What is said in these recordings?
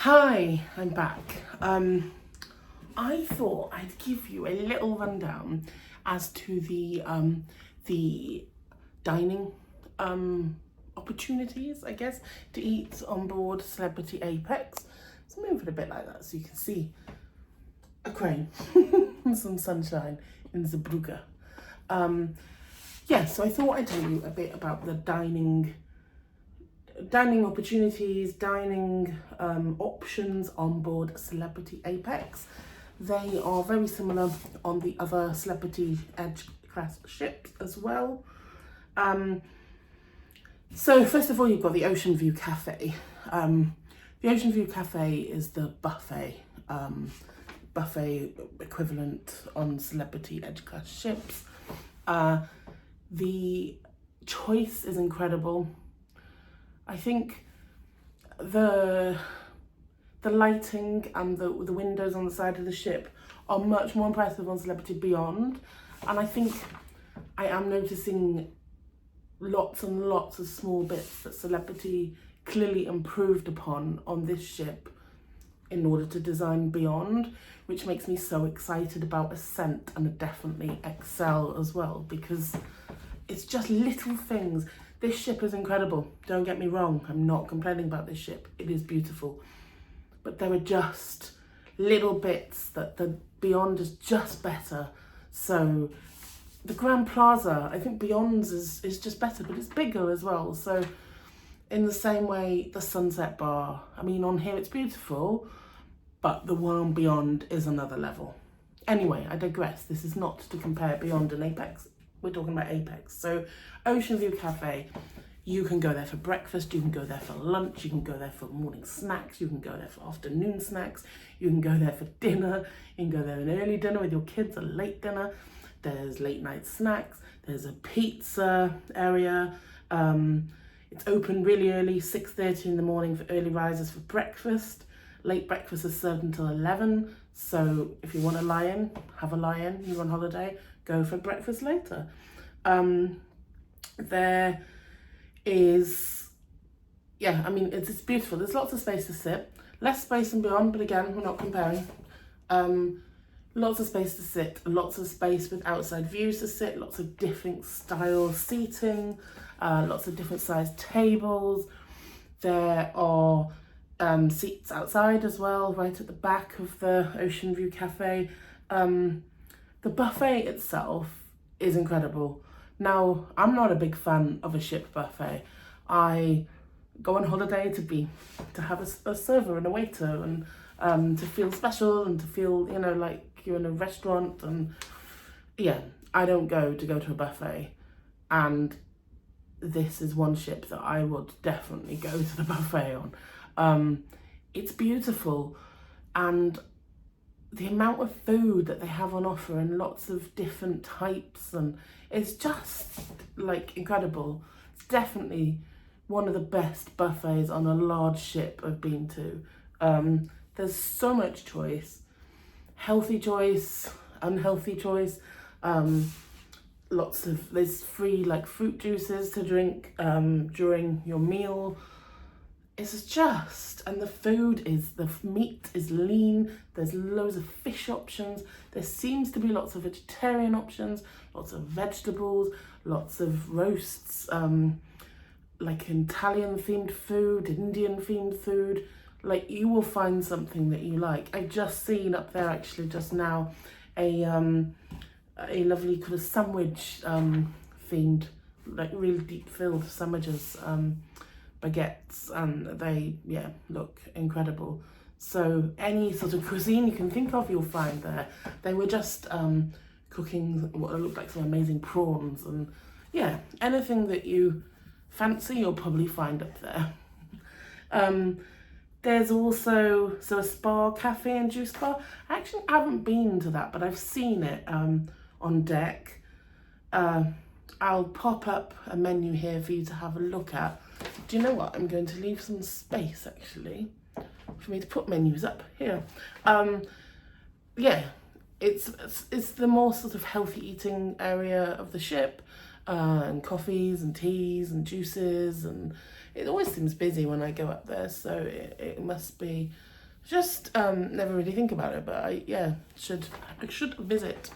Hi, I'm back. I thought I'd give you a little rundown as to the dining opportunities, I guess, to eat on board Celebrity Apex. Let's move it a bit like that so you can see a crane and some sunshine in Zeebrugge. So I thought I'd tell you a bit about the dining opportunities, dining options on board Celebrity Apex. They are very similar on the other Celebrity Edge class ships as well. So first of all, you've got the Ocean View Cafe. The Ocean View Cafe is the buffet equivalent on Celebrity Edge class ships. The choice is incredible. I think the lighting and the windows on the side of the ship are much more impressive on Celebrity Beyond, and I think I am noticing lots and lots of small bits that Celebrity clearly improved upon on this ship in order to design Beyond, which makes me so excited about Ascent and definitely Excel as well, because it's just little things. This ship is incredible, don't get me wrong, I'm not complaining about this ship, it is beautiful. But there are just little bits that the Beyond is just better. So the Grand Plaza, I think Beyond's is just better, but it's bigger as well. So in the same way, the Sunset Bar, I mean, on here it's beautiful, but the one on Beyond is another level. Anyway, I digress. This is not to compare Beyond and Apex. We're talking about Apex. So Ocean View Cafe, you can go there for breakfast, you can go there for lunch, you can go there for morning snacks, you can go there for afternoon snacks, you can go there for dinner, you can go there an early dinner with your kids, a late dinner. There's late night snacks, there's a pizza area. It's open really early, 6:30 in the morning for early risers for breakfast. Late breakfast is served until 11. So if you want to lie in, have a lie in, you're on holiday, go for breakfast later. There is, it's beautiful. There's lots of space to sit. Less space than Beyond, but again, we're not comparing. Lots of space to sit, lots of space with outside views to sit, lots of different style seating, lots of different sized tables. There are seats outside as well, right at the back of the Ocean View Cafe. The buffet itself is incredible. Now, I'm not a big fan of a ship buffet. I go on holiday to have a server and a waiter and to feel special and to feel, like you're in a restaurant. And yeah, I don't go to a buffet. And this is one ship that I would definitely go to the buffet on. It's beautiful, and the amount of food that they have on offer in lots of different types, and it's just like incredible. It's definitely one of the best buffets on a large ship I've been to. There's so much choice, healthy choice, unhealthy choice. There's free fruit juices to drink during your meal. And the meat is lean, there's loads of fish options, there seems to be lots of vegetarian options, lots of vegetables, lots of roasts, like Italian themed food, Indian themed food. Like, you will find something that you like. I've just seen up there actually just now a lovely kind of sandwich themed, like really deep filled sandwiches, baguettes, and they look incredible. So any sort of cuisine you can think of, you'll find there. They were just cooking what looked like some amazing prawns, and anything that you fancy you'll probably find up there. There's also a spa, cafe and juice bar. I actually haven't been to that, but I've seen it on deck. I'll pop up a menu here for you to have a look at. Do you know what? I'm going to leave some space actually for me to put menus up here. It's the more sort of healthy eating area of the ship. and coffees and teas and juices, and it always seems busy when I go up there, so it must be just never really think about it, but I should visit.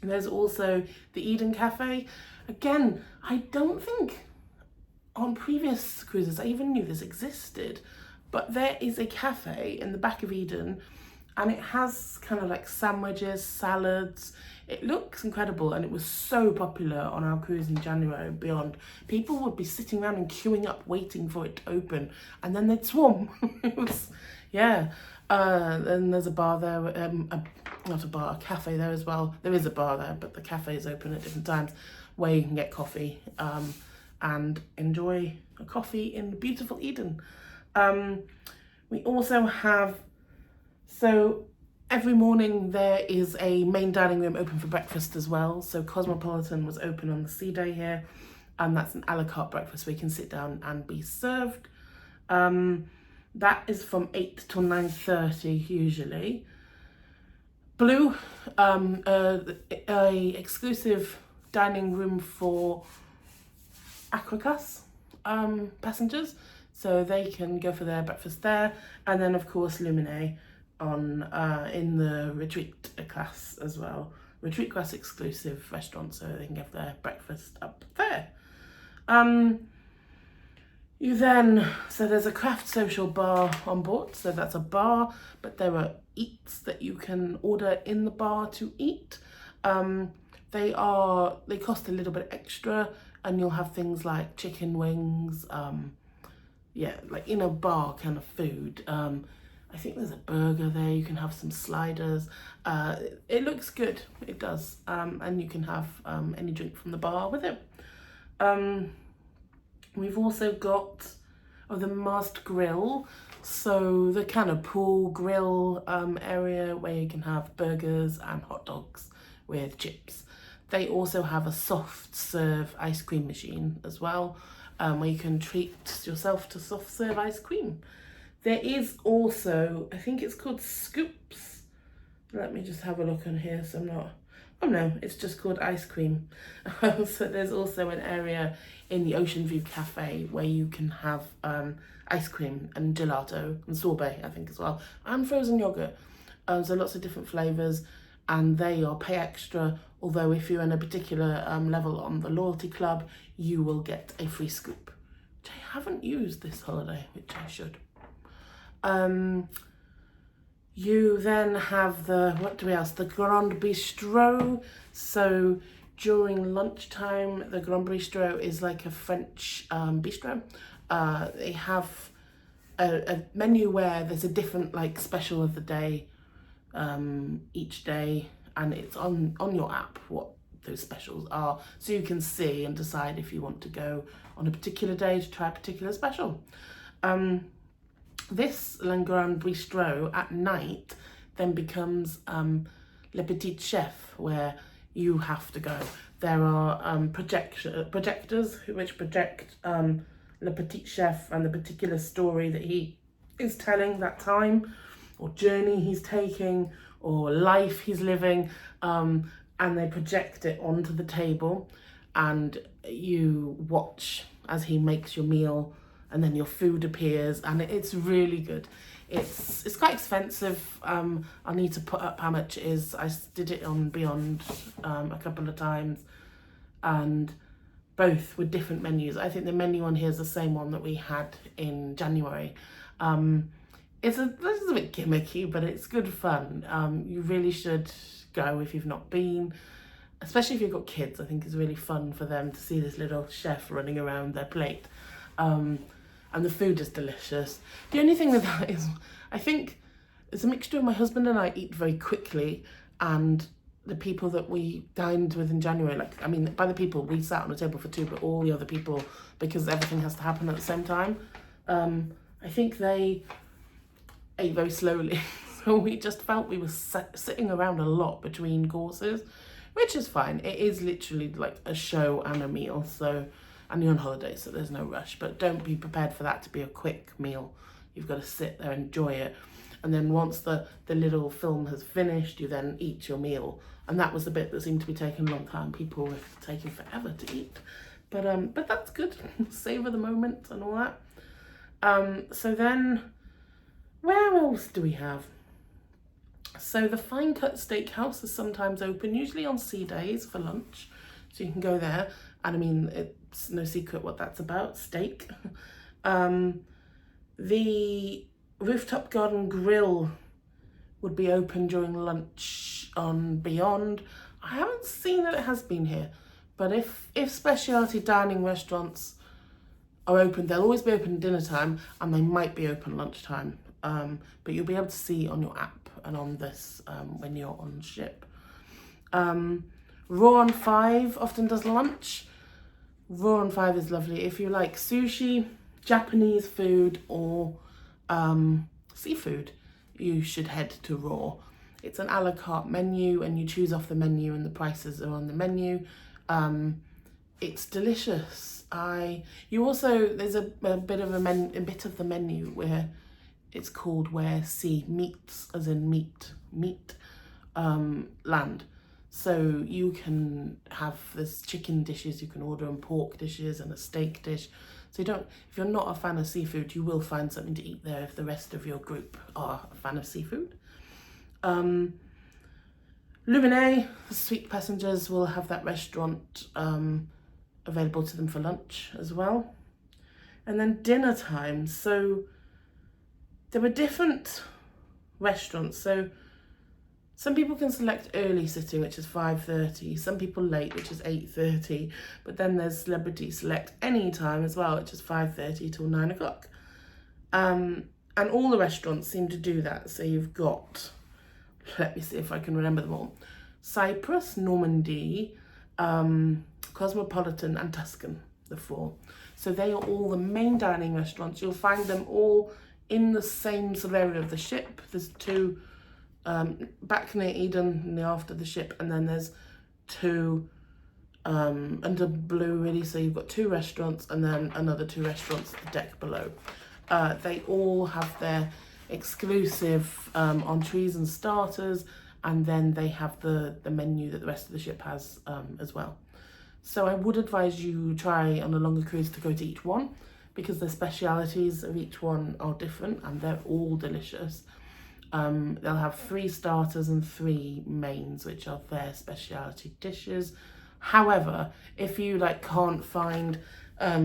There's also the Eden Cafe. Again, I don't think on previous cruises I even knew this existed, but there is a cafe in the back of Eden, and it has kind of like sandwiches, salads. It looks incredible, and it was so popular on our cruise in January and beyond. People would be sitting around and queuing up waiting for it to open, and then they'd swarm. It was, yeah. And there's a bar there, not a bar, a cafe there as well. There is a bar there, but the cafe is open at different times where you can get coffee and enjoy a coffee in beautiful Eden. We also have, so every morning there is a main dining room open for breakfast as well. So Cosmopolitan was open on the sea day here, and that's an a la carte breakfast where you can sit down and be served. That is from 8 till 9:30 usually. Blue, a exclusive dining room for Aquacus passengers, so they can go for their breakfast there. And then of course Lumine on in the retreat class as well, retreat class exclusive restaurant, so they can get their breakfast up there. So there's a craft social bar on board, so that's a bar, but there are eats that you can order in the bar to eat. They cost a little bit extra, and you'll have things like chicken wings, like in a bar kind of food. I think there's a burger there, you can have some sliders. It looks good, it does, and you can have any drink from the bar with it. We've also got the Mast Grill, so the kind of pool grill area where you can have burgers and hot dogs with chips. They also have a soft serve ice cream machine as well, where you can treat yourself to soft serve ice cream. There is also, I think it's called Scoops. Let me just have a look on here so I'm not, oh no, it's just called ice cream. So there's also an area in the Ocean View Cafe where you can have ice cream and gelato and sorbet, I think, as well, and frozen yogurt. So lots of different flavours, and they are pay extra, although if you're in a particular level on the loyalty club, you will get a free scoop, which I haven't used this holiday, which I should. You then have the Grand Bistro. So during lunchtime, the Grand Bistro is like a French bistro. They have a menu where there's a different like special of the day each day, and it's on your app what those specials are, so you can see and decide if you want to go on a particular day to try a particular special. This Le Grand Bistro at night then becomes Le Petit Chef, where you have to go. There are projectors which project Le Petit Chef and the particular story that he is telling that time, or journey he's taking, or life he's living, and they project it onto the table, and you watch as he makes your meal, and then your food appears, and it's really good. It's quite expensive. I need to put up how much it is. I did it on Beyond a couple of times, and both with different menus. I think the menu on here is the same one that we had in January. This is a bit gimmicky, but it's good fun. You really should go if you've not been, especially if you've got kids. I think it's really fun for them to see this little chef running around their plate. And the food is delicious. The only thing with that is, I think it's a mixture of my husband and I eat very quickly, and the people that we dined with in January, by the people, we sat on a table for two, but all the other people, because everything has to happen at the same time, I think they ate very slowly. So we just felt we were sitting around a lot between courses, which is fine. It is literally like a show and a meal, and you're on holiday, so there's no rush, but don't be prepared for that to be a quick meal. You've got to sit there and enjoy it. and then once the little film has finished, you then eat your meal. And that was the bit that seemed to be taking a long time. People were taking forever to eat, but that's good. Savor the moment and all that. So then, where else do we have? So the Fine Cut Steakhouse is sometimes open, usually on sea days for lunch. So you can go there, and I mean, it's no secret what that's about, steak. The Rooftop Garden Grill would be open during lunch on Beyond. I haven't seen that it has been here, but if specialty dining restaurants are open, they'll always be open at dinner time, and they might be open lunchtime. But you'll be able to see on your app and on this when you're on ship. Raw on 5 often does lunch. Raw on 5 is lovely. If you like sushi, Japanese food, or seafood, you should head to Raw. It's an a la carte menu, and you choose off the menu, and the prices are on the menu. It's delicious. There's a bit of the menu where it's called Where Sea Meets, as in meat land. So you can have this chicken dishes, you can order, and pork dishes, and a steak dish. So if you're not a fan of seafood, you will find something to eat there if the rest of your group are a fan of seafood. Luminé, the sweet passengers, will have that restaurant available to them for lunch as well. And then dinner time. So there were different restaurants. So some people can select early sitting, which is 5:30. Some people late, which is 8:30. But then there's celebrity select any time as well, which is 5:30 till 9 o'clock. And all the restaurants seem to do that. So you've got, let me see if I can remember them all. Cyprus, Normandy, Cosmopolitan, and Tuscan, the 4. So they are all the main dining restaurants. You'll find them all in the same sort of area of the ship. There's 2 back near Eden and after the ship, and then there's 2 under Blue, really. So you've got 2 restaurants, and then another 2 restaurants the deck below. They all have their exclusive entrees and starters, and then they have the menu that the rest of the ship has as well. So I would advise you try on a longer cruise to go to each one, because the specialities of each one are different, and they're all delicious. They'll have 3 starters and 3 mains, which are their speciality dishes. However, if you can't find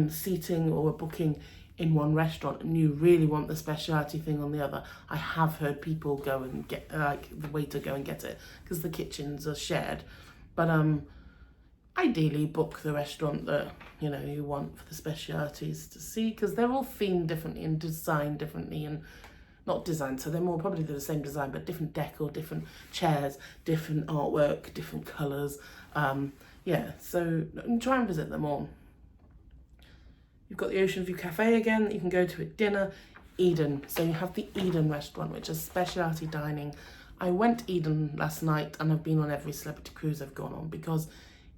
seating or a booking in one restaurant and you really want the speciality thing on the other, I have heard people go and get the waiter go and get it, because the kitchens are shared. But ideally book the restaurant that you want for the specialities to see, because they're all themed differently and designed differently, and not designed, so they're more probably the same design, but different decor, different chairs, different artwork, different colours. So try and visit them all. You've got the Ocean View Cafe again that you can go to at dinner. Eden, so you have the Eden restaurant, which is specialty dining. I went to Eden last night, and I've been on every celebrity cruise I've gone on, because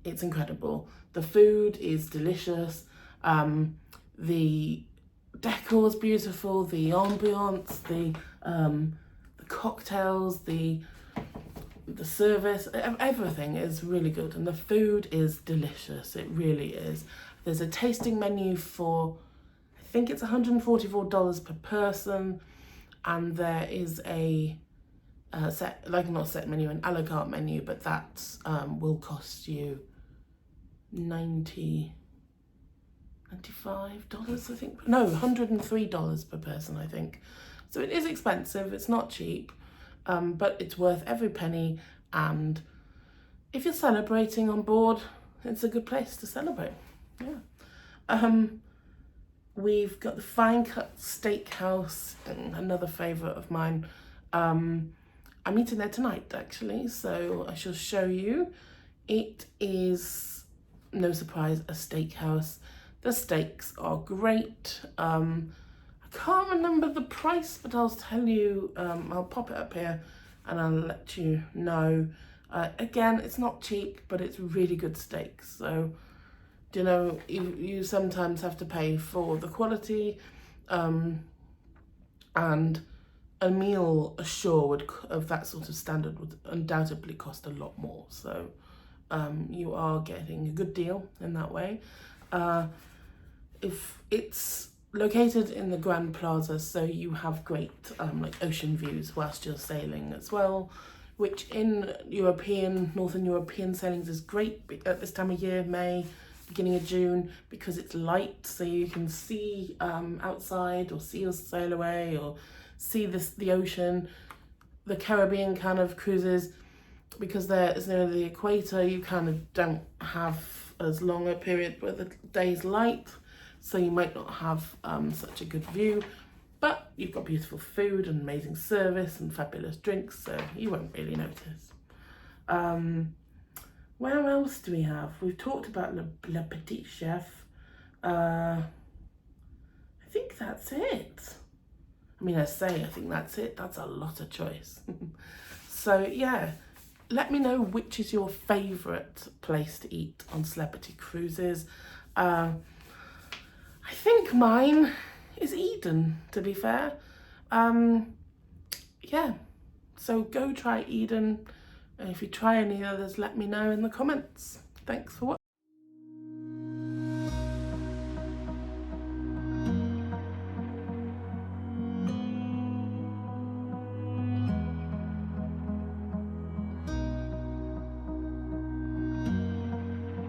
it's incredible. The food is delicious. The decor is beautiful. The ambiance, the cocktails, the service, everything is really good, and the food is delicious. It really is. There's a tasting menu for, I think it's $144 per person, and there is a set, not set menu, an a la carte menu, but that will cost you $95, I think. No, $103 per person, I think. So it is expensive, it's not cheap, but it's worth every penny. And if you're celebrating on board, it's a good place to celebrate. Yeah. We've got the Fine Cut Steakhouse, another favourite of mine. I'm eating there tonight, actually, so I shall show you. It is, no surprise, a steakhouse. The steaks are great. I can't remember the price, but I'll tell you, I'll pop it up here and I'll let you know. Again, it's not cheap, but it's really good steaks. So, you sometimes have to pay for the quality, and a meal ashore of that sort of standard would undoubtedly cost a lot more. So you are getting a good deal in that way. If it's located in the Grand Plaza, so you have great like ocean views whilst you're sailing as well, which in Northern European sailings is great at this time of year, May, beginning of June, because it's light, so you can see outside, or see us sail away, or see the ocean. The Caribbean kind of cruises, because it's near the equator, you kind of don't have as long a period where the day's light, so you might not have such a good view, but you've got beautiful food and amazing service and fabulous drinks, so you won't really notice. Where else do we have? We've talked about Le Petit Chef. I think that's it. I mean, I think that's it. That's a lot of choice. So yeah, let me know which is your favourite place to eat on celebrity cruises. I think mine is Eden, to be fair. Yeah, so go try Eden. And if you try any others, let me know in the comments. Thanks for watching.